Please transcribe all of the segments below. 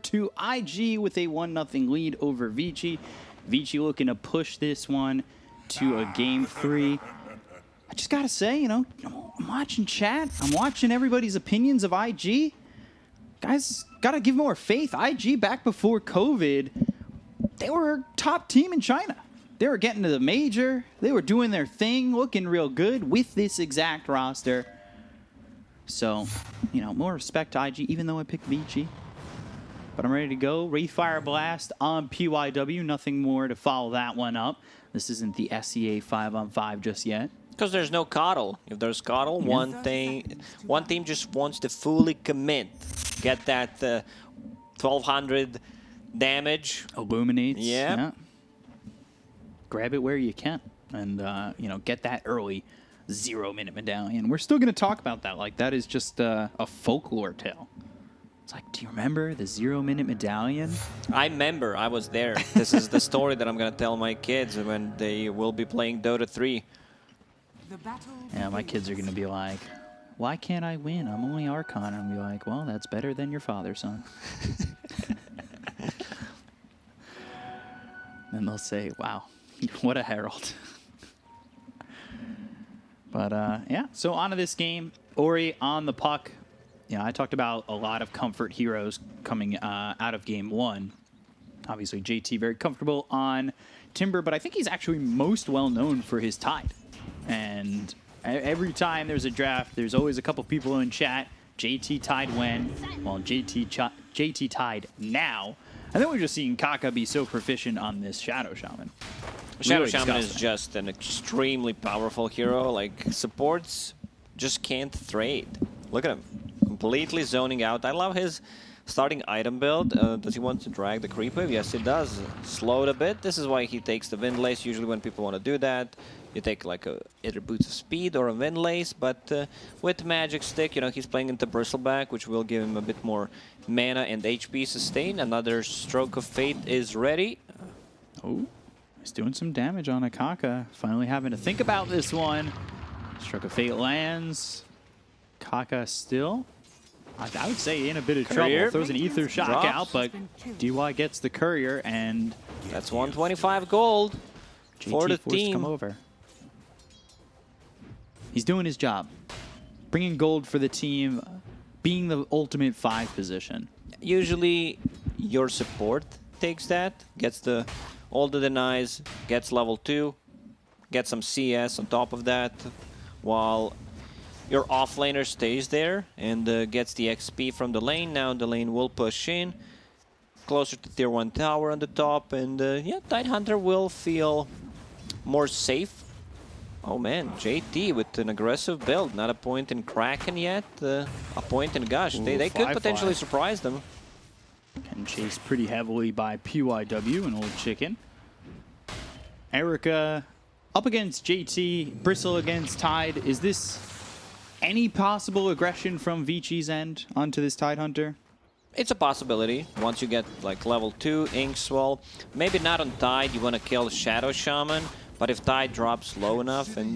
to IG with a 1-0 lead over Vici. Vici looking to push this one to a game 3. I just got to say, you know, I'm watching chat. I'm watching everybody's opinions of IG. Guys, got to give more faith. IG, back before COVID, they were a top team in China. They were getting to the major. They were doing their thing, looking real good with this exact roster. So, you know, more respect to IG, even though I picked Vici. But I'm ready to go. Refire Blast on PYW. Nothing more to follow that one up. This isn't the SEA 5-on-5 just yet. Because there's no coddle. If there's coddle, one team just wants to fully commit. Get that 1200 damage. Illuminates. Yeah. Grab it where you can. And, you know, get that early 0-minute medallion. We're still going to talk about that. Like, that is just a folklore tale. It's like, do you remember the 0-minute medallion? I remember. I was there. This is the story that I'm going to tell my kids when they will be playing Dota 3. Yeah, my kids are going to be like, why can't I win? I'm only Archon. And I'm going to be like, well, that's better than your father, son. And they'll say, wow, what a herald. But, yeah, so on to this game. Ori on the puck. Yeah, I talked about a lot of comfort heroes coming out of game 1. Obviously, JT very comfortable on Timber, but I think he's actually most well known for his Tide. And every time there's a draft, there's always a couple people in chat. JT Tide when? Well, JT Tide now. And then we're just seeing Kaka be so proficient on this Shadow Shaman. Shadow Really Shaman is disgusting. just an extremely powerful hero. Like, supports just can't trade. Look at him. Completely zoning out. I love his starting item build. Does he want to drag the creep wave? Yes, he does. Slow it a bit. This is why he takes the Windlace. Usually when people want to do that, you take like either Boots of Speed or a Windlace. But with Magic Stick, you know, he's playing into Bristleback, which will give him a bit more mana and HP sustain. Another Stroke of Fate is ready. Oh, he's doing some damage on Akaka. Finally having to think about this one. Stroke of Fate lands. Kaka still, I would say, in a bit of trouble. Throws an Ether Shock out, but DY gets the courier, and that's 125 gold for the team. Come over. He's doing his job. Bringing gold for the team, being the ultimate 5 position. Usually, your support takes that, gets all the denies, gets level 2, gets some CS on top of that, while your offlaner stays there and gets the XP from the lane. Now the lane will push in, closer to tier 1 tower on the top, and yeah, Tidehunter will feel more safe. Oh man, JT with an aggressive build. Not a point in Kraken yet, a point in Gush. They could potentially surprise them. And chased pretty heavily by PYW, an old chicken. Erica up against JT, Bristle against Tide. Is this any possible aggression from Vici's end onto this Tidehunter? It's a possibility. Once you get like level 2, Inkswell, maybe not on Tide, you want to kill Shadow Shaman, but if Tide drops low enough, and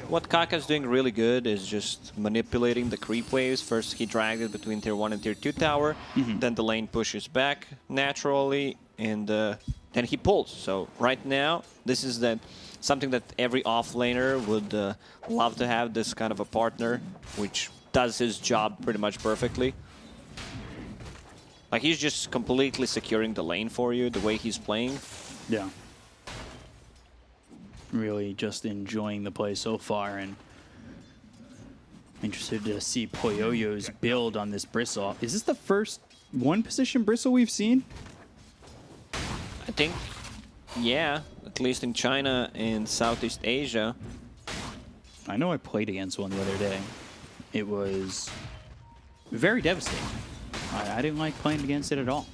what Kaka's doing really good is just manipulating the creep waves. First he dragged it between tier 1 and tier 2 tower, then the lane pushes back naturally, and then he pulls. So right now, this is something that every offlaner would love to have, this kind of a partner, which does his job pretty much perfectly. Like, he's just completely securing the lane for you, the way he's playing. Yeah. Really just enjoying the play so far, and interested to see Poyoyo's build on this Bristle. Is this the first 1-position Bristle we've seen? I think, yeah, at least in China and Southeast Asia. I know I played against one the other day. It was very devastating. I didn't like playing against it at all.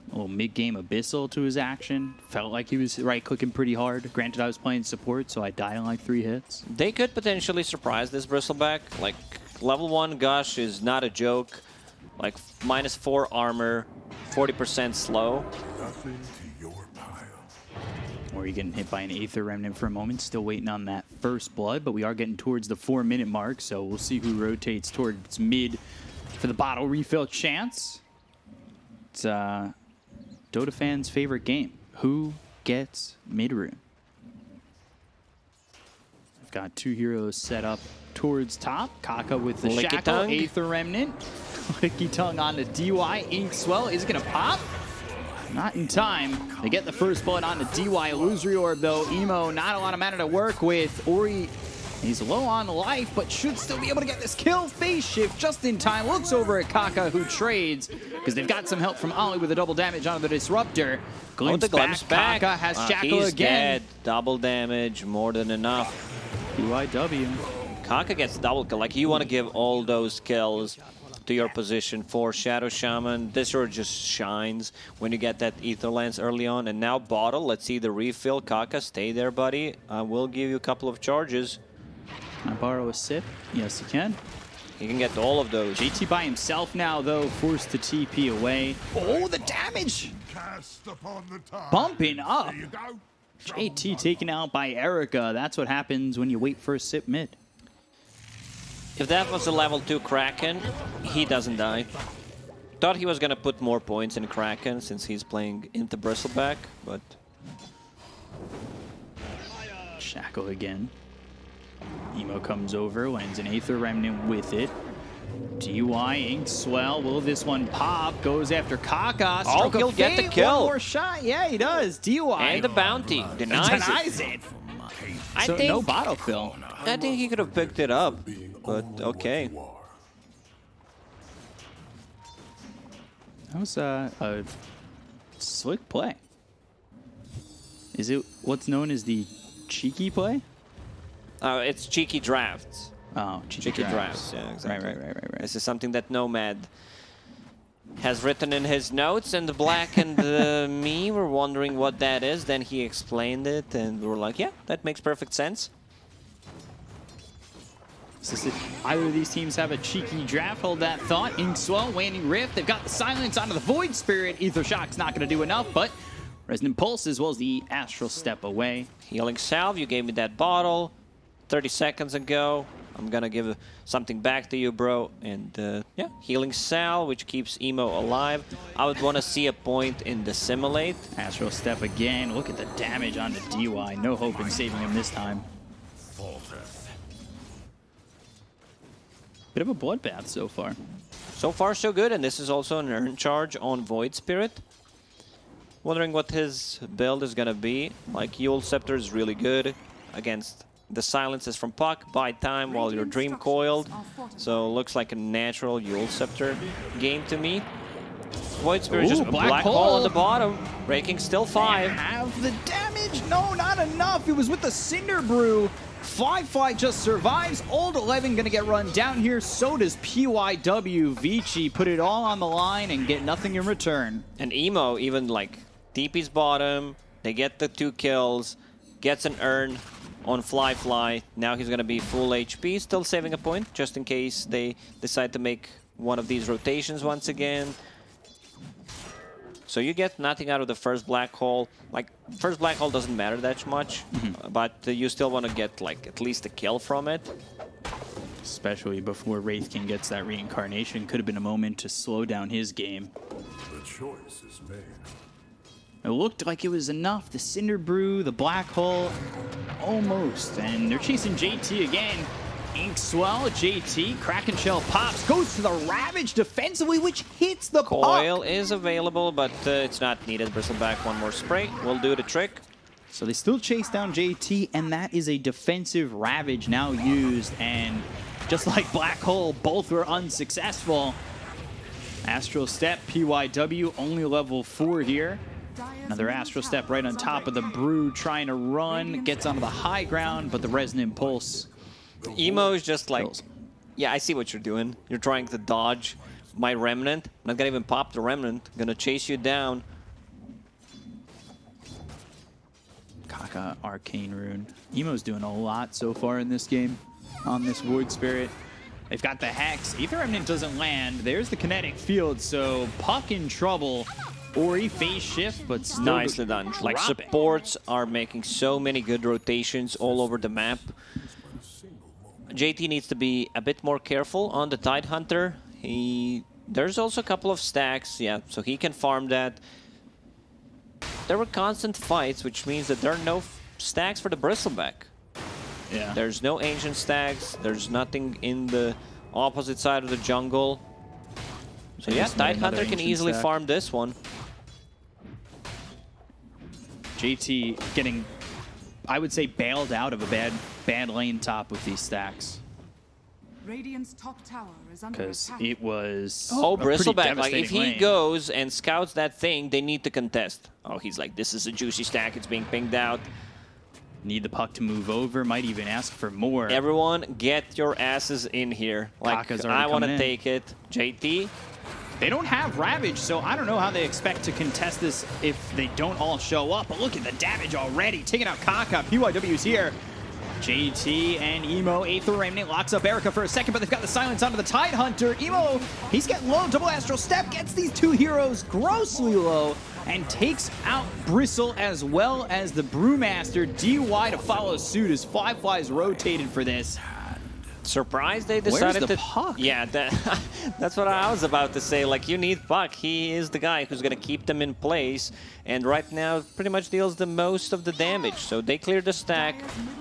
A little mid-game Abyssal to his action. Felt like he was right-clicking pretty hard. Granted, I was playing support, so I died in like 3 hits. They could potentially surprise this Bristleback. Like, level 1 Gush is not a joke. Like, -4 armor, 40% slow. Nothing to your pile. Or you getting hit by an Aether Remnant for a moment. Still waiting on that first blood, but we are getting towards the 4-minute mark, so we'll see who rotates towards mid for the bottle refill chance. Dota fans' favorite game. Who gets mid rune? I've got two heroes set up towards top. Kaka with the Licky shackle, tongue. Aether Remnant. Licky tongue on the DY. Inkswell is going to pop. Not in time. They get the first bullet on the DY. Illusory Orb, though. Emo, not a lot of mana to work with. Ori, he's low on life, but should still be able to get this kill. Phase shift just in time. Looks over at Kaka, who trades, because they've got some help from Ollie with a double damage onto the Disruptor. Glimpse back. Kaka has Shackle he's again. Dead. Double damage, more than enough. UIW. Kaka gets double kill. Like, you want to give all those kills to your position for Shadow Shaman. This hero just shines when you get that Ether Lance early on. And now Bottle, let's see the refill. Kaka, stay there, buddy. I will give you a couple of charges. Can I borrow a sip? Yes, you can. You can get all of those. JT by himself now, though, forced to TP away. Oh, the damage! Cast upon the target. Bumping up. There you go. JT taken out by Erica. That's what happens when you wait for a sip mid. If that was a level 2 Kraken, he doesn't die. Thought he was going to put more points in Kraken since he's playing into Bristleback, but... Shackle again. Emo comes over, lands an Aether Remnant with it. DY, Inkswell, will this one pop? Goes after Kaka. Oh, Stroke he'll of get the Fate, kill. One more shot. Yeah, he does. DY. And the bounty. Denies it. it. I So think, no bottle fill. I think he could have picked it up, but okay. That was a slick play. Is it what's known as the cheeky play? It's cheeky drafts. Oh, Cheeky drafts, yeah, exactly. Right. This is something that Nomad has written in his notes, and Black and me were wondering what that is. Then he explained it, and we were like, yeah, that makes perfect sense. So if either of these teams have a cheeky draft, hold that thought. Inkswell, Waning Rift, they've got the silence onto the Void Spirit. Ether Shock's not going to do enough, but Resonant Pulse as well as the Astral Step away. Healing Salve, you gave me that bottle 30 seconds ago. I'm going to give something back to you, bro. And yeah, Healing Salve, which keeps Emo alive. I would want to see a point in Dissimulate. Astral Step again. Look at the damage on the DY. No hope in saving him this time. Bit of a bloodbath so far. So far, so good. And this is also an earn charge on Void Spirit. Wondering what his build is going to be. Like, Yule Scepter is really good against the silences from Puck. Buy time while you're Dream Coiled. So looks like a natural Yule Scepter game to me. Void Spirit just a black hole on the bottom. Breaking still 5. Have the damage? No, not enough. It was with the Cinder Brew. Fly just survives. Old 11 gonna get run down here. So does PYW. Vici put it all on the line and get nothing in return. And Emo even like TP's bottom. They get the 2 kills. Gets an earn on Fly. Now he's gonna be full HP. Still saving a point just in case they decide to make one of these rotations once again. So you get nothing out of the first black hole. Like, first black hole doesn't matter that much, but you still want to get like at least a kill from it. Especially before Wraithkin gets that reincarnation. Could have been a moment to slow down his game. The choice is made. It looked like it was enough. The Cinder Brew, the black hole, almost. And they're chasing JT again. Inkswell, JT, Kraken Shell pops, goes to the Ravage defensively, which hits the Coil puck. is available, but it's not needed. Bristleback, one more spray will do the trick. So they still chase down JT, and that is a defensive Ravage now used. And just like Black Hole, both were unsuccessful. Astral Step, PYW, only level 4 here. Another Astral Step right on top of the Brew, trying to run, gets onto the high ground, but the Resonant Pulse. Emo is just like, kills. yeah, I see what you're doing. You're trying to dodge my Remnant. I'm not gonna even pop the Remnant. I'm gonna chase you down. Kaka, Arcane Rune. Emo's doing a lot so far in this game on this Void Spirit. They've got the Hex. Aether Remnant doesn't land. There's the Kinetic Field, so Puck in trouble. Ori phase shift, but still Nicely done. Like, dropping. supports are making so many good rotations all over the map. JT needs to be a bit more careful on the Tidehunter. He There's also a couple of stacks, yeah, so he can farm that. There were constant fights, which means that there are no stacks for the Bristleback. Yeah. There's no ancient stacks. There's nothing in the opposite side of the jungle. So yeah, Tidehunter can easily farm this one. JT getting, I would say, bailed out of a bad lane top with these stacks. Radiant's top tower is under Because attack. it was Oh, a pretty Bristleback, like if he devastating lane. goes and scouts that thing, they need to contest. Oh, he's like, this is a juicy stack, it's being pinged out. Need the puck to move over, might even ask for more. Everyone, get your asses in here. Like, Kaka's already I want to coming in. take it. JT, They don't have Ravage, so I don't know how they expect to contest this if they don't all show up. But look at the damage already. Taking out Kaka. PYW's here. JT and Emo, Aether Remnant locks up Erica for a second, but they've got the silence onto the Tidehunter. Emo, he's getting low. Double Astral Step gets these two heroes grossly low and takes out Bristle as well as the Brewmaster. DY to follow suit as Fly's rotated for this. surprised they Where's decided the to... puck? Yeah, that's what I was about to say. Like, you need Puck. He is the guy who's going to keep them in place. And right now, pretty much deals the most of the damage. So they cleared the stack,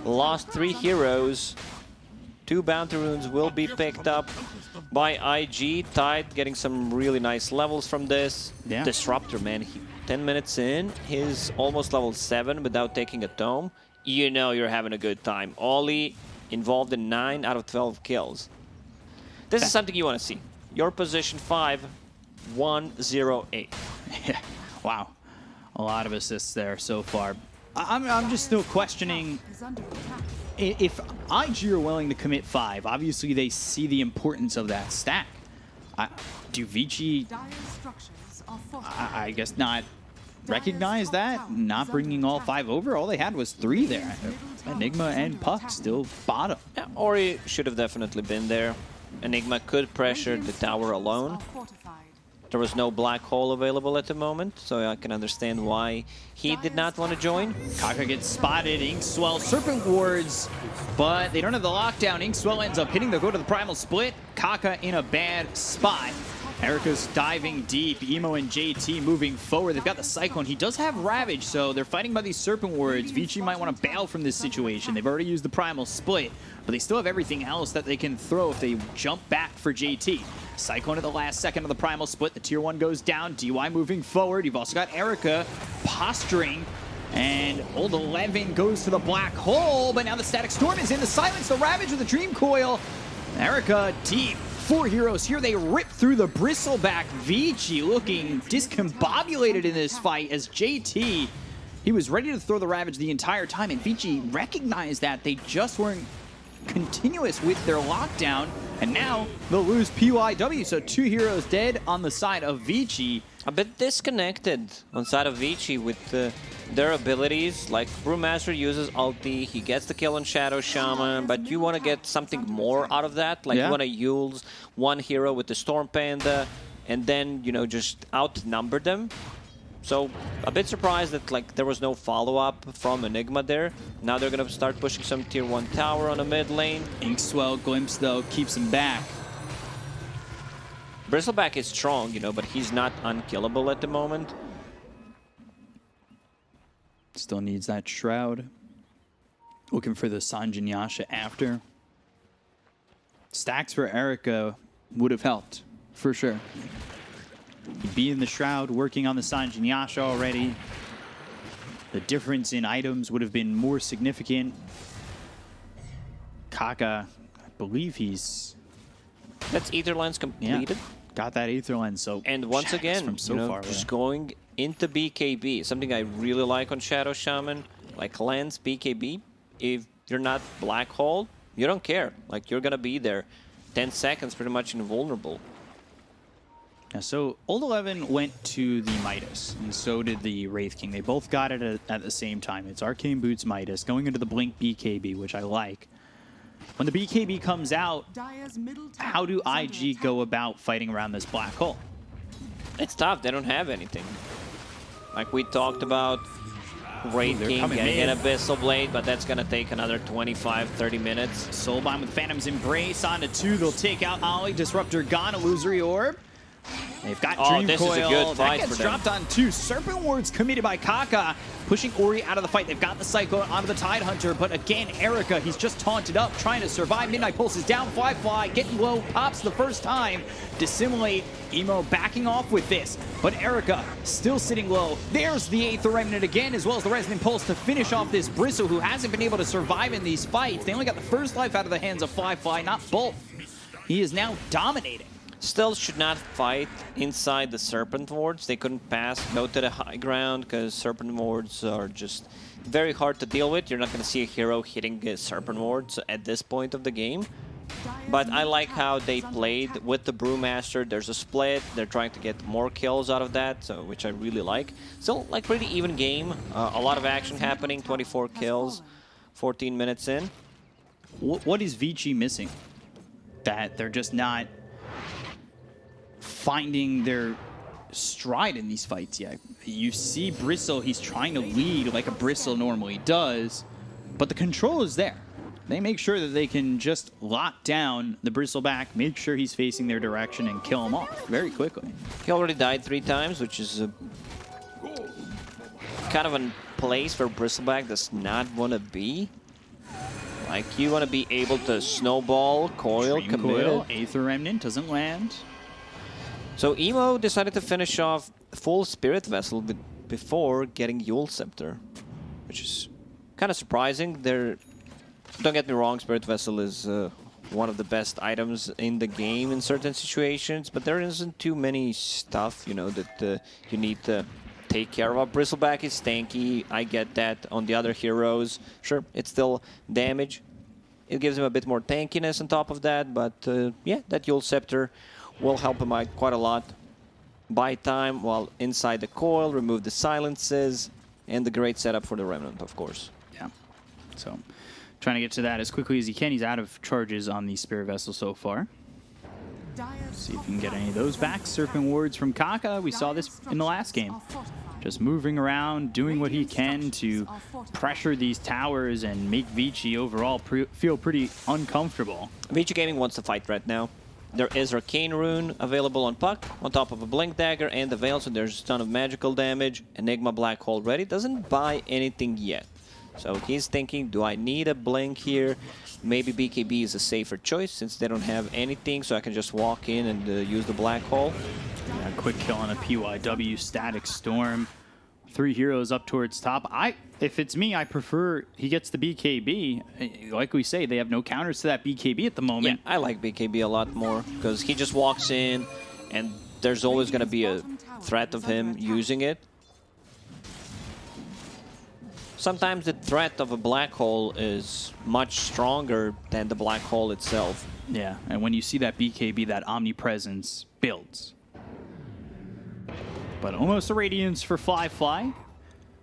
lost 3 heroes. 2 bounty runes will be picked up by IG. Tide getting some really nice levels from this. Yeah. Disruptor, man. 10 minutes in, he's almost level 7 without taking a tome. You know you're having a good time. Ollie involved in 9 out of 12 kills. This is something you want to see. Your position 5, 108. Yeah. Wow. A lot of assists there so far. I'm just still questioning Is under attack. if IG are willing to commit 5. Obviously, they see the importance of that stack. Do Vici, Dire structures are fortified. I guess, not recognize that? Not bringing all 5 over? All they had was 3 there. Enigma and Puck still bottom. Yeah, Ori should have definitely been there. Enigma could pressure the tower alone. There was no black hole available at the moment, so I can understand why he did not want to join. Kaka gets spotted, Inkswell, Serpent Wards, but they don't have the lockdown. Inkswell ends up hitting the go to the Primal Split. Kaka in a bad spot. Erica's diving deep. Emo and JT moving forward. They've got the Cyclone. He does have Ravage, so they're fighting by these Serpent Wards. Vici might want to bail from this situation. They've already used the Primal Split, but they still have everything else that they can throw if they jump back for JT. Cyclone at the last second of the Primal Split. The Tier 1 goes down. DY moving forward. You've also got Erica posturing. And Old 11 goes to the Black Hole, but now the Static Storm is in. The Silence, the Ravage with the Dream Coil. Erica deep. 4 heroes here. They rip through the Bristleback. Vici looking discombobulated in this fight as JT, he was ready to throw the Ravage the entire time, and Vici recognized that they just weren't continuous with their lockdown, and now they'll lose PYW. So 2 heroes dead on the side of Vici. A bit disconnected on side of Vici with their abilities. Like, Brewmaster uses ulti, he gets the kill on Shadow Shaman, but you want to get something more out of that. Like, you want to use one hero with the Storm Panda and then, you know, just outnumber them. So, a bit surprised that, like, there was no follow-up from Enigma there. Now they're going to start pushing some Tier 1 tower on the mid lane. Inkswell glimpse, though, keeps him back. Bristleback is strong, you know, but he's not unkillable at the moment. Still needs that Shroud. Looking for the Sanjin Yasha after. Stacks for Erica would have helped, for sure. He'd be in the Shroud, working on the Sanjin Yasha already. The difference in items would have been more significant. Kaka, I believe he's... That's Ether Lens completed. Yeah, got that Aether Lens, so... And once Shadows again, from so you know, far just away. going into BKB, something I really like on Shadow Shaman, like Lens, BKB. If you're not Black Hole, you don't care. Like, you're gonna be there. 10 seconds, pretty much invulnerable. Yeah, so Old 11 went to the Midas, and so did the Wraith King. They both got it at the same time. It's Arcane Boots Midas, going into the Blink BKB, which I like. When the BKB comes out, how do IG go about fighting around this black hole? It's tough, they don't have anything. Like we talked about, Wraith King getting an Abyssal Blade, but that's gonna take another 25-30 minutes. Soulbind with Phantom's Embrace onto 2. They'll take out Ollie. Disruptor gone. Illusory Orb. They've got Oh, Dream this is a Coil. good fight that gets for them. dropped on 2. Serpent Wards committed by Kaka, pushing Ori out of the fight. They've got the Cyclone onto the Tidehunter, but again, Erica, he's just taunted up, trying to survive. Midnight Pulse is down, Fly, getting low, pops the first time. Dissimulate, Emo backing off with this, but Erica still sitting low. There's the 8th Remnant again, as well as the Resonant Pulse to finish off this Bristle, who hasn't been able to survive in these fights. They only got the first life out of the hands of Fly, not both. He is now dominating. Still should not fight inside the Serpent Wards. They couldn't go to the high ground because Serpent Wards are just very hard to deal with. You're not going to see a hero hitting Serpent Wards at this point of the game. But I like how they played with the Brewmaster. There's a split. They're trying to get more kills out of that, so which I really like. Still, like, pretty even game. A lot of action happening. 24 kills, 14 minutes in. What is Vici missing? That they're just not finding their stride in these fights yet. You see Bristle, he's trying to lead like a Bristle normally does, but the control is there. They make sure that they can just lock down the Bristleback, make sure he's facing their direction, and kill him off very quickly. He already died 3 times, which is a kind of a place where Bristleback does not want to be. Like, you want to be able to snowball, coil, Dream commit. Coil, 8th Remnant doesn't land. So Emo decided to finish off full Spirit Vessel before getting Yule Scepter, which is kind of surprising. Don't get me wrong, Spirit Vessel is one of the best items in the game in certain situations, but there isn't too many stuff, you know, that you need to take care of. Bristleback is tanky, I get that. On the other heroes, sure, it's still damage. It gives him a bit more tankiness on top of that, but yeah, that Yule Scepter will help him out quite a lot. Buy time while inside the coil, remove the silences, and the great setup for the Remnant, of course. Yeah, so trying to get to that as quickly as he can. He's out of charges on the Spirit Vessel so far. See if we can get any of those back. Serpent Wards from Kaka. We saw this in the last game. Just moving around, doing what he can to pressure these towers and make Vici overall feel pretty uncomfortable. Vici Gaming wants to fight right now. There is Arcane Rune available on Puck, on top of a Blink Dagger and the Veil, so there's a ton of magical damage. Enigma Black Hole ready. Doesn't buy anything yet. So he's thinking, do I need a Blink here? Maybe BKB is a safer choice since they don't have anything, so I can just walk in and use the Black Hole. Yeah, quick kill on a PYW, Static Storm. 3 heroes up towards top. If it's me, I prefer he gets the BKB. Like we say, they have no counters to that BKB at the moment. Yeah, I like BKB a lot more because he just walks in and there's always going to be a threat of him using it. Sometimes the threat of a black hole is much stronger than the black hole itself. Yeah, and when you see that BKB, that omnipresence builds. But almost a Radiance for Fly.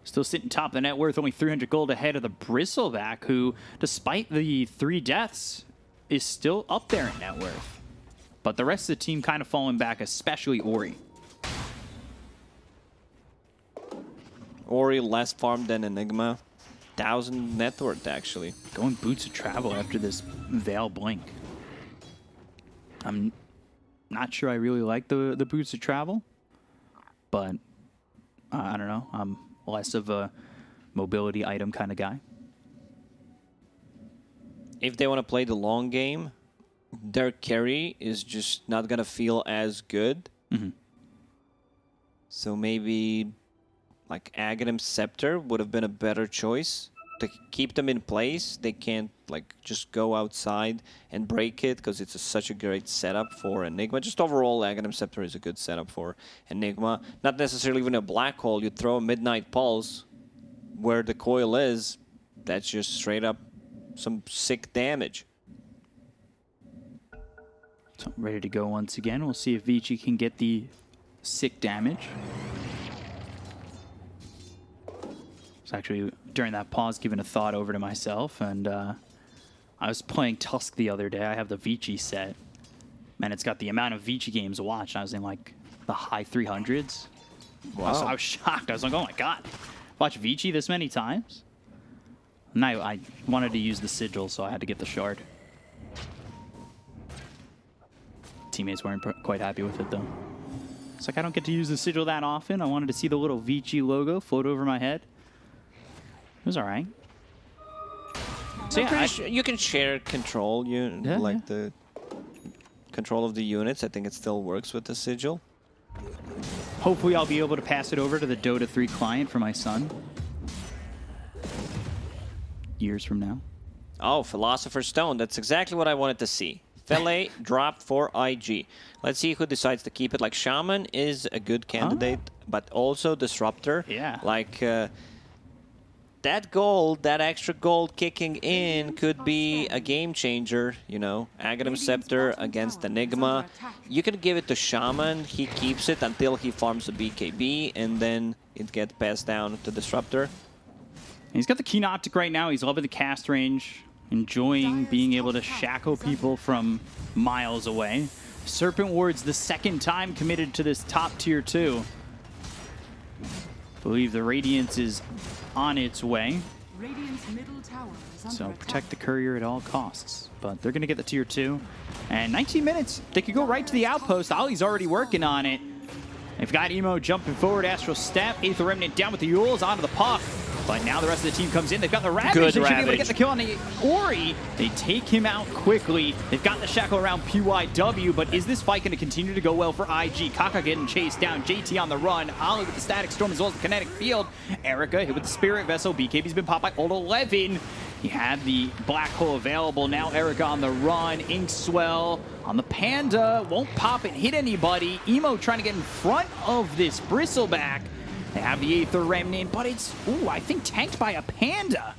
Still sitting top of the net worth, only 300 gold ahead of the Bristleback, who, despite the 3 deaths, is still up there in net worth. But the rest of the team kind of falling back, especially Ori. Ori less farm than Enigma. 1,000 net worth, actually. Going Boots of Travel after this Veil Blink. I'm not sure I really like the Boots of Travel, but I don't know. I'm less of a mobility item kind of guy. If they want to play the long game, their carry is just not going to feel as good. Mm-hmm. So maybe like Aghanim Scepter would have been a better choice to keep them in place. They can't like just go outside and break it because it's such a great setup for Enigma. Just overall, Aghanim Scepter is a good setup for Enigma. Not necessarily even a black hole. You throw a Midnight Pulse where the coil is. That's just straight up some sick damage. So ready to go once again. We'll see if Vici can get the sick damage. It's actually, during that pause, giving a thought over to myself, and I was playing Tusk the other day. I have the Vici set, and it's got the amount of Vici games watched. I was in like the high 300s. Wow. So I was shocked. I was like, oh my god, watch Vici this many times? And I wanted to use the sigil, so I had to get the shard. Teammates weren't quite happy with it though. It's like I don't get to use the sigil that often. I wanted to see the little Vici logo float over my head. It was all right. So I'm yeah, pretty sure you can share control, the control of the units. I think it still works with the sigil. hopefully I'll be able to pass it over to the Dota 3 client for my son. Years from now. Oh, Philosopher's Stone. That's exactly what I wanted to see. Fele dropped for IG. Let's see who decides to keep it. Like, Shaman is a good candidate, but also Disruptor. Yeah. Like, that gold, that extra gold kicking in could be a game changer, you know. Aghanim Scepter against Enigma. You can give it to Shaman. He keeps it until he farms a BKB, and then it gets passed down to Disruptor. He's got the Keen Optic right now. He's loving the cast range, enjoying being able to shackle people from miles away. Serpent Ward's the second time committed to this top tier 2. Believe the Radiance is on its way. Radiant's middle tower is under So attack. protect the courier at all costs. But they're going to get the tier 2. And 19 minutes. They could go right to the outpost. Ollie's already working on it. They've got Emo jumping forward. Astral Step. Aether Remnant down with the Yules onto the puck. But now the rest of the team comes in. They've got the Ravage. Good They should be able to Ravage. get the kill on the Ori. They take him out quickly. They've got the shackle around PYW. But is this fight going to continue to go well for IG? Kaka getting chased down. JT on the run. Ollie with the Static Storm as well as the Kinetic Field. Erica hit with the Spirit Vessel. BKB's been popped by Old 11. He had the Black Hole available. Now Erica on the run. Inkswell on the Panda. Won't pop and hit anybody. Emo trying to get in front of this Bristleback. They have the Aether Remnant, but it's, ooh, I think tanked by a Panda.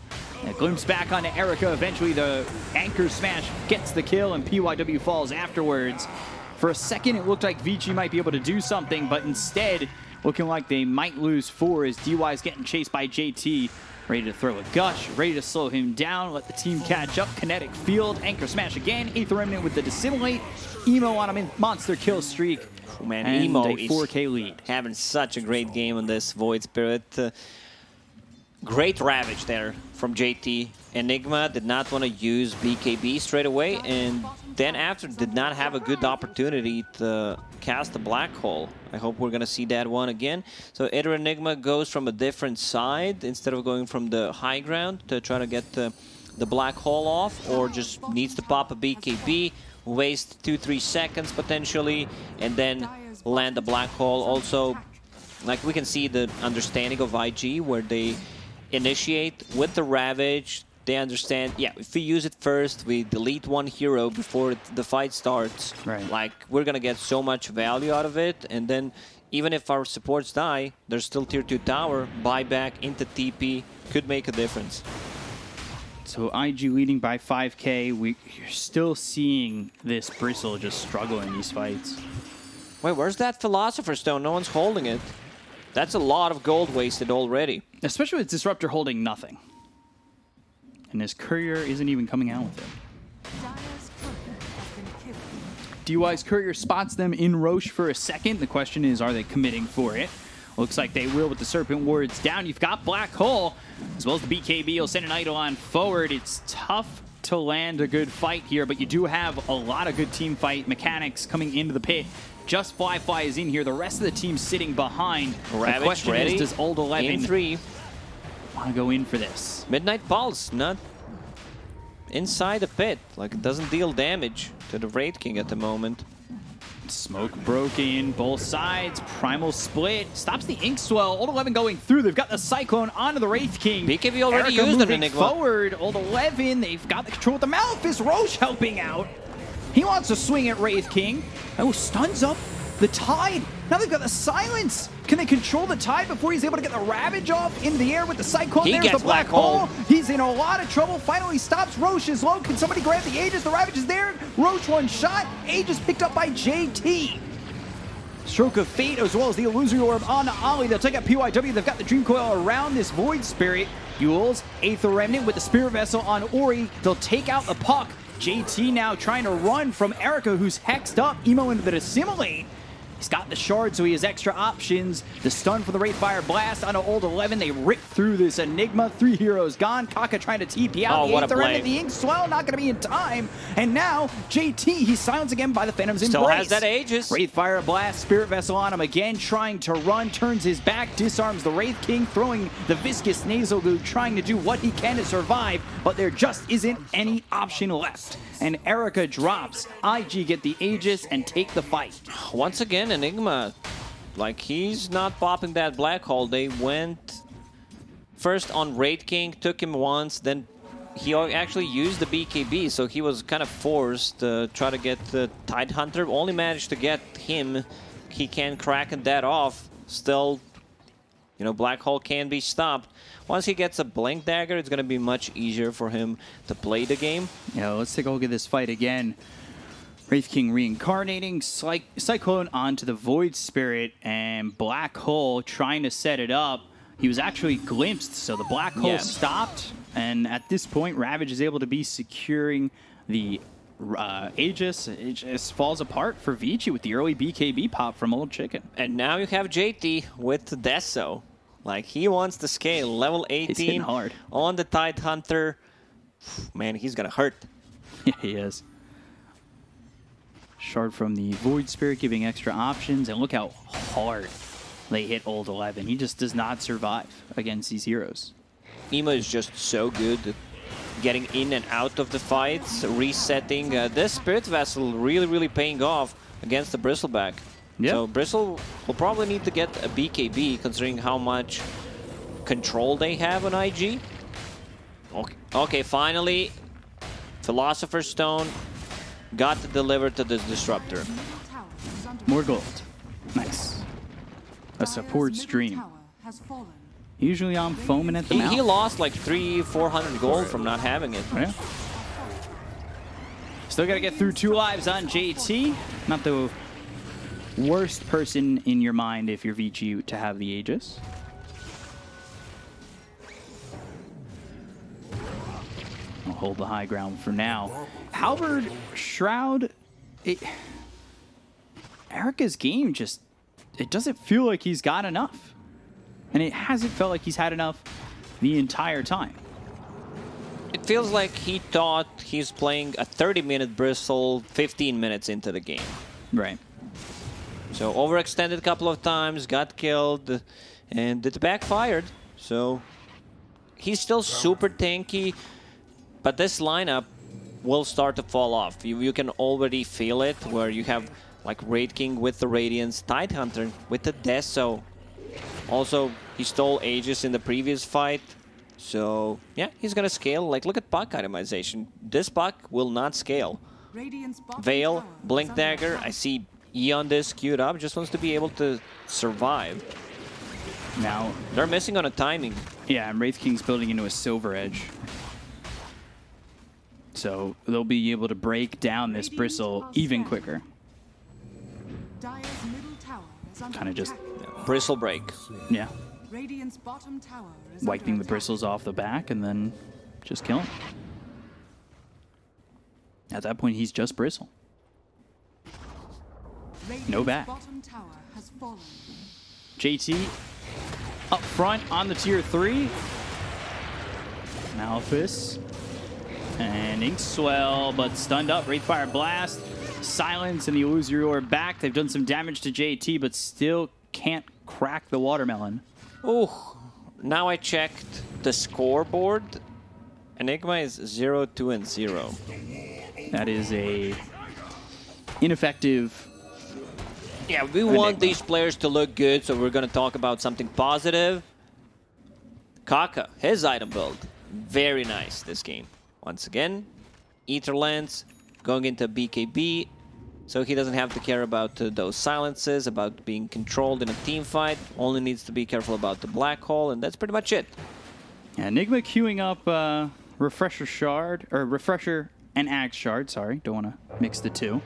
A glimpse back onto Erica. Eventually the Anchor Smash gets the kill and PYW falls afterwards. For a second it looked like Vici might be able to do something, but instead looking like they might lose 4 as DY's getting chased by JT. Ready to throw a gush, ready to slow him down, let the team catch up. Kinetic Field, Anchor Smash again. Aether Remnant with the Dissimulate. Emo on a monster kill streak. Oh, man, And Emo a is 4K lead. having such a great game on this Void Spirit. Great Ravage there from JT. Enigma did not want to use BKB straight away, and then after did not have a good opportunity to cast the Black Hole. I hope we're going to see that one again. So either Enigma goes from a different side instead of going from the high ground to try to get the Black Hole off, or just needs to pop a BKB, waste 2-3 seconds potentially, and then land the Black Hole. Also, like, we can see the understanding of IG where they initiate with the Ravage. They understand, yeah, if we use it first, we delete one hero before the fight starts. Right. Like, we're gonna get so much value out of it, and then even if our supports die, there's still tier 2 tower, buyback into TP, could make a difference. So IG leading by 5K. You're still seeing this Bristle just struggle in these fights. Wait, where's that Philosopher's Stone? No one's holding it. That's a lot of gold wasted already. Especially with Disruptor holding nothing. And his courier isn't even coming out with it. Dire's courier has been killed. DY's courier spots them in Roche for a second. The question is, are they committing for it? Looks like they will with the Serpent Wards down. You've got Black Hole, as well as the BKB. You'll send an Eidolon forward. It's tough to land a good fight here, but you do have a lot of good team fight mechanics coming into the pit. Just Fly is in here. The rest of the team sitting behind. Ravage the question ready. is, does Old 11 Game 3. want to go in for this? Midnight Pulse, not inside the pit. Like, it doesn't deal damage to the Wraith King at the moment. Smoke broken, both sides, Primal Split, stops the Inkswell, Old 11 going through, they've got the Cyclone onto the Wraith King. BKB already Erica used an moving Enigma. forward, Old 11, they've got the control with the Malefice, Roche helping out. He wants to swing at Wraith King. Oh, stuns up the Tide. Now they've got the Silence. Can they control the Tide before he's able to get the Ravage off into the air with the Cyclone? He There's gets the Black Black Hole. Hole. He's in a lot of trouble. Finally stops. Roche is low. Can somebody grab the Aegis? The Ravage is there. Roche one shot. Aegis picked up by JT. Stroke of Fate as well as the Illusory Orb on Ollie. They'll take out PYW. They've got the Dream Coil around this Void Spirit. Yules, Aether Remnant with the Spirit Vessel on Ori. They'll take out the puck. JT now trying to run from Erica, who's hexed up. Emo into the Dissimulate. He's got the shard, so he has extra options. The stun for the Wraithfire Blast on an old 11. They rip through this Enigma. 3 heroes gone. Kaka trying to TP out. Oh, The what a Aether End play. and the Inkswell not going to be in time. And now JT, he's silenced again by the Phantom's Still Embrace. has that Aegis. Wraithfire Blast, Spirit Vessel on him again, trying to run, turns his back, disarms the Wraith King, throwing the Viscous Nasal Goo, trying to do what he can to survive, but there just isn't any option left. And Erica drops. IG get the Aegis and take the fight. Once again, Enigma, like he's not popping that black hole. They went first on Raid King, took him once, then he actually used the BKB, so he was kind of forced to try to get the Tidehunter. Only managed to get him. He can crack that off. Still, you know, black hole can be stopped. Once he gets a Blink Dagger, it's going to be much easier for him to play the game. Yeah, let's take a look at this fight again. Wraith King reincarnating, Cyclone onto the Void Spirit, and Black Hole trying to set it up. He was actually glimpsed, so the Black Hole stopped. And at this point, Ravage is able to be securing the Aegis. It just falls apart for Vici with the early BKB pop from Old Chicken. And now you have JT with Deso. Like, he wants to scale. Level 18 hard. on the Tidehunter. Man, he's going to hurt. Yeah, he is. Shard from the Void Spirit giving extra options. And look how hard they hit Old 11. He just does not survive against these heroes. Ema is just so good at getting in and out of the fights, resetting. This Spirit Vessel really paying off against the Bristleback. Yep. So Bristle will probably need to get a BKB considering how much control they have on IG. Okay, finally, Philosopher's Stone got delivered to this Disruptor. More gold. Nice. A support stream. Usually I'm foaming at the mouth. He lost like 300-400 gold from not having it. Yeah. Still got to get through 2 lives on JT. Not the worst person in your mind if you're Vici to have the Aegis. I'll hold the high ground for now. Halberd, Shroud, Erica's game just, it doesn't feel like he's got enough. And it hasn't felt like he's had enough the entire time. It feels like he thought he's playing a 30-minute Bristle 15 minutes into the game. Right. So overextended a couple of times, got killed, and it backfired. So he's still super tanky, but this lineup will start to fall off. You can already feel it, where you have like Raid King with the Radiance, Tidehunter with the Deso. Also, he stole Aegis in the previous fight. So yeah, he's gonna scale. Like, look at puck itemization. This puck will not scale. Veil, Blink Dagger, I see E on this queued up, just wants to be able to survive. Now, they're missing on a timing. Yeah, and Wraith King's building into a Silver Edge. So they'll be able to break down this Bristle even quicker. Kind of just Bristle break. Yeah. Bottom tower is Wiping the bristles off the back and then just killing. At that point, he's just Bristle. No back. Bottom tower has fallen. JT up front on the tier 3. Malphus and Inkswell, but stunned up. Wraithfire Blast, silence, and the Illusory Orb back. They've done some damage to JT, but still can't crack the watermelon. Oh, now I checked the scoreboard. Enigma is 0-2-0. That is a ineffective. Yeah, we want these players to look good, so we're going to talk about something positive. Kaka, his item build, very nice this game. Once again, Ether Lens going into BKB, so he doesn't have to care about those silences, about being controlled in a team fight. Only needs to be careful about the black hole, and that's pretty much it. Yeah, Enigma queuing up Refresher Shard, or Refresher and Axe Shard, sorry, don't want to mix the two.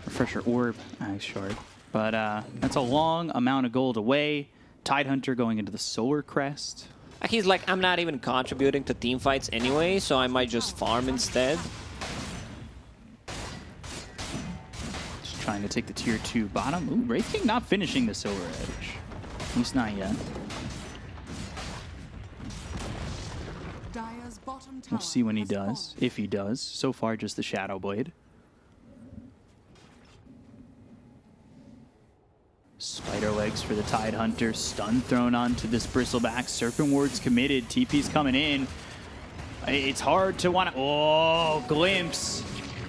Refresher Orb, Axe Shard. But that's a long amount of gold away. Tidehunter going into the Solar Crest. He's like, I'm not even contributing to team fights anyway, so I might just farm instead. Just trying to take the tier 2 bottom. Ooh, Wraith King not finishing the Silver Edge. At least not yet. Dire's bottom tower We'll see when he has does, fallen. if he does. So far, just the Shadow Blade. Spider legs for the Tide Hunter. Stun thrown onto this Bristleback. Serpent Ward's committed. TP's coming in. It's hard to want to... Oh, glimpse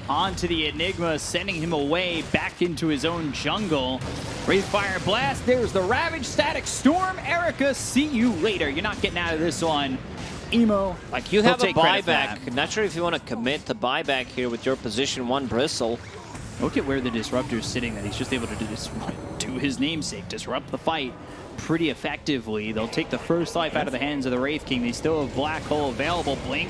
onto the Enigma, sending him away back into his own jungle. Wraithfire Blast. There's the Ravage. Static Storm. Erica, see you later. You're not getting out of this one. Emo. Like, you he'll have a take credit for buyback. that. Not sure if you want to commit to buyback here with your position 1 Bristle. Look at where the Disruptor's sitting, that he's just able to do his namesake, disrupt the fight pretty effectively. They'll take the first life out of the hands of the Wraith King. They still have Black Hole available. Blink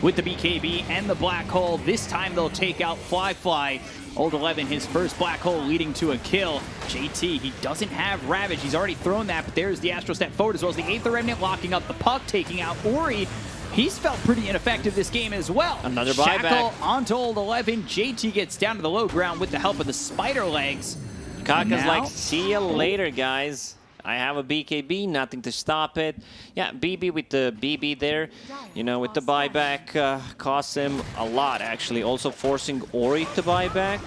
with the BKB and the Black Hole. This time they'll take out Fly. Old 11, his first Black Hole leading to a kill. JT, he doesn't have Ravage. He's already thrown that, but there's the Astral Step forward as well as the Aether Remnant locking up the puck, taking out Ori. He's felt pretty ineffective this game as well. Another Shackle buyback. onto Old 11. JT gets down to the low ground with the help of the Spider Legs. Kaka's Now- like, see you later, guys. I have a BKB, nothing to stop it. Yeah, BB with the BB there, you know, with the buyback, costs him a lot, actually. Also forcing Ori to buy back.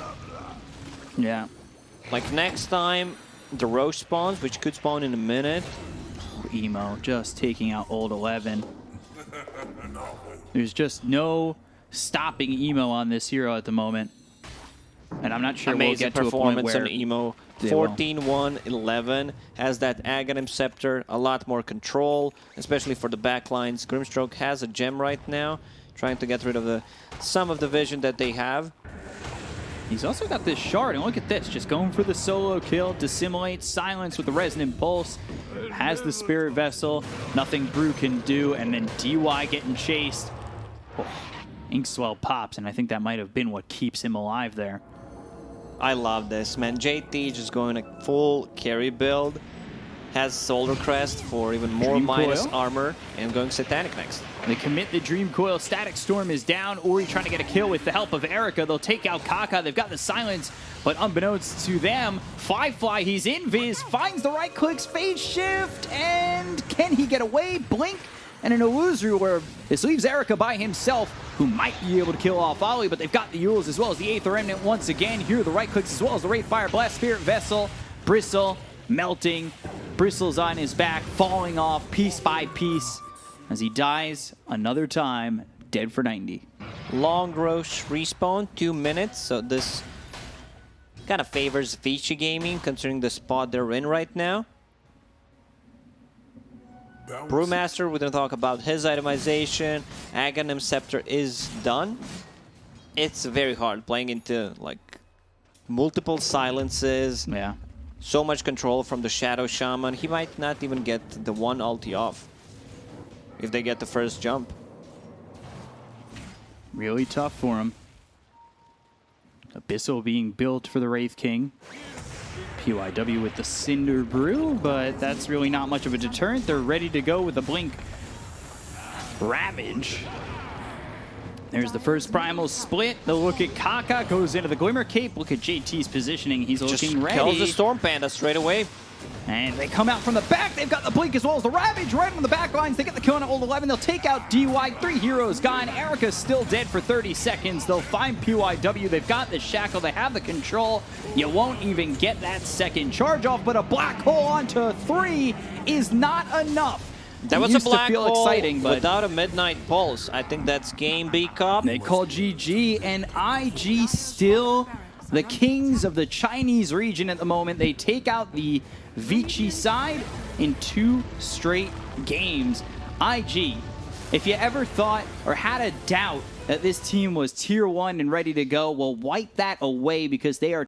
Yeah. Like, next time, the Roche spawns, which could spawn in a minute. Emo just taking out Old 11. There's just no stopping Emo on this hero at the moment. And I'm not sure we'll Amazing get to a point performance where... on Emo. They will. 14-1-11, has that Aghanim Scepter, a lot more control, especially for the backlines. Grimstroke has a gem right now, trying to get rid of some of the vision that they have. He's also got this shard, and look at this, just going for the solo kill, dissimulates, silence with the Resonant Pulse, has the Spirit Vessel, nothing Brew can do, and then DY getting chased. Oh, Inkswell pops, and I think that might have been what keeps him alive there. I love this, man. JT just going a full carry build, has Soldier Crest for even more Dream minus Coil. armor, and going Satanic next. They commit the Dream Coil. Static Storm is down. Ori trying to get a kill with the help of Erica. They'll take out Kaka. They've got the silence, but unbeknownst to them, Fly, he's invis, finds the right clicks, phase shift, and can he get away? Blink and an illusory where this leaves Erica by himself, who might be able to kill off Ollie, but they've got the Yules as well as the Aether Remnant once again. Here are the right clicks as well as the Wraithfire Blast, Spirit Vessel, Bristle, melting. Bristle's on his back, falling off piece by piece as he dies another time, dead for 90. Long Roche respawn, 2 minutes, so this kind of favors Vici Gaming considering the spot they're in right now. Brewmaster, we're going to talk about his itemization. Aghanim Scepter is done. It's very hard playing into like multiple silences. Yeah. So much control from the Shadow Shaman. He might not even get the one ulti off if they get the first jump. Really tough for him. Abyssal being built for the Wraith King. PYW with the Cinder Brew, but that's really not much of a deterrent. They're ready to go with the Blink Ravage. There's the first Primal split. They'll look at Kaka, goes into the Glimmer Cape. Look at JT's positioning. He's Just looking ready. kills the Storm Panda straight away. And they come out from the back. They've got the Blink as well as the Ravage right on the back lines. They get the kill on Old 11. They'll take out DY. 3 heroes gone. Erica's still dead for 30 seconds. They'll find PYW. They've got the Shackle. They have the control. You won't even get that second charge off, but a Black Hole onto 3 is not enough. That It was a used to black feel hole exciting, but without a Midnight Pulse. I think that's game B cup. they call GG, and IG still the kings of the Chinese region at the moment. They take out the Vici side in 2 straight games. IG, if you ever thought or had a doubt that this team was tier 1 and ready to go, well, wipe that away because they are